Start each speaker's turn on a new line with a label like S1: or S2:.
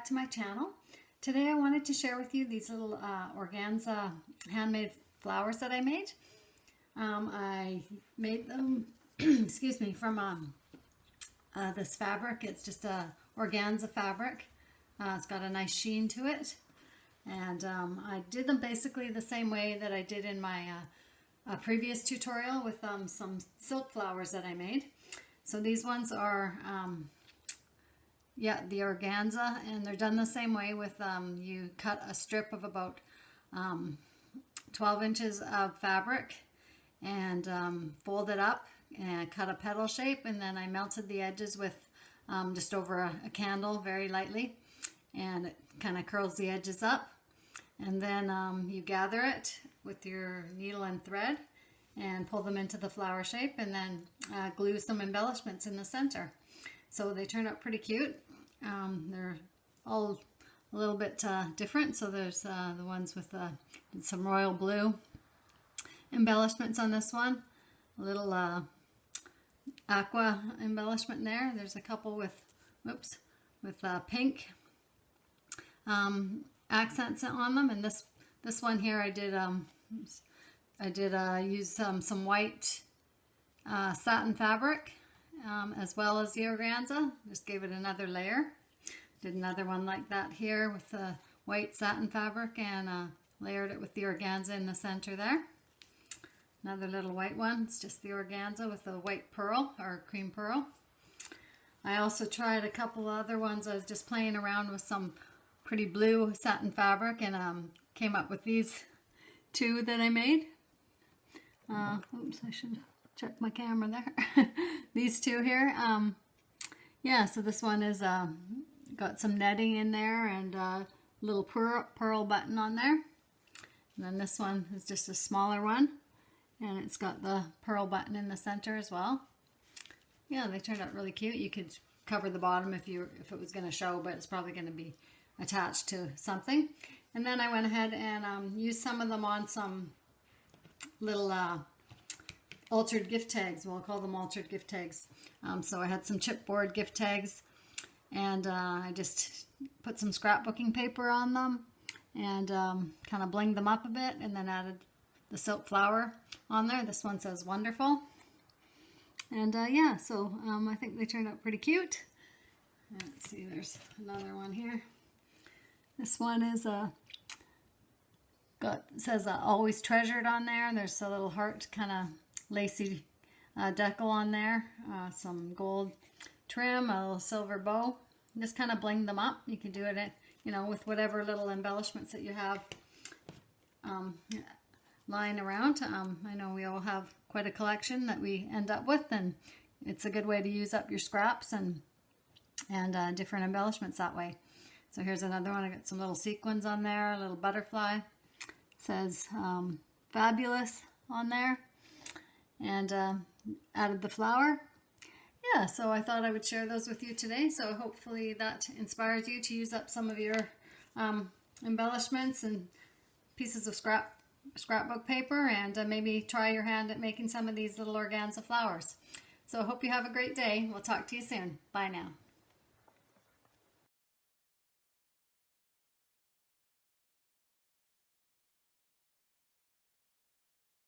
S1: back to my channel. Today I wanted to share with you these little organza handmade flowers that I made. I made them excuse me, from this fabric. It's just a organza fabric. It's got a nice sheen to it, and I did them basically the same way that I did in my previous tutorial with some silk flowers that I made. So these ones are the organza, and they're done the same way with you cut a strip of about 12 inches of fabric and fold it up and cut a petal shape, and then I melted the edges with just over a candle very lightly, and it kind of curls the edges up, and then you gather it with your needle and thread and pull them into the flower shape, and then glue some embellishments in the center. So they turn out pretty cute. They're all a little bit different. So there's the ones with some royal blue embellishments on this one, a little aqua embellishment there. There's a couple with pink accents on them, and this one here I did use some white satin fabric as well as the organza. Just gave it another layer. Did another one like that here with the white satin fabric, and layered it with the organza in the center there. Another little white one. It's just the organza with the white pearl or cream pearl. I also tried a couple other ones. I was just playing around with some pretty blue satin fabric, and came up with these two that I made. Oops, I should check my camera there. These two here. Yeah, so this one is got some netting in there and a little pearl button on there. And then this one is just a smaller one, and it's got the pearl button in the center as well. Yeah, they turned out really cute. You could cover the bottom if it was going to show, but it's probably going to be attached to something. And then I went ahead and used some of them on some little altered gift tags. We'll call them altered gift tags. So I had some chipboard gift tags, and I just put some scrapbooking paper on them and kind of blinged them up a bit, and then added the silk flower on there. This one says wonderful. And yeah, so I think they turned out pretty cute. Let's see, there's another one here. This one is says always treasured on there, and there's a little heart kind of lacy decal on there, some gold trim, a little silver bow. Just kind of bling them up. You can do it, with whatever little embellishments that you have lying around. I know we all have quite a collection that we end up with, and it's a good way to use up your scraps and different embellishments that way. So here's another one. I got some little sequins on there, a little butterfly. It says fabulous on there, and added the flower. Yeah, so I thought I would share those with you today. So hopefully that inspires you to use up some of your embellishments and pieces of scrapbook paper, and maybe try your hand at making some of these little organza flowers. So I hope you have a great day. We'll talk to you soon. Bye now.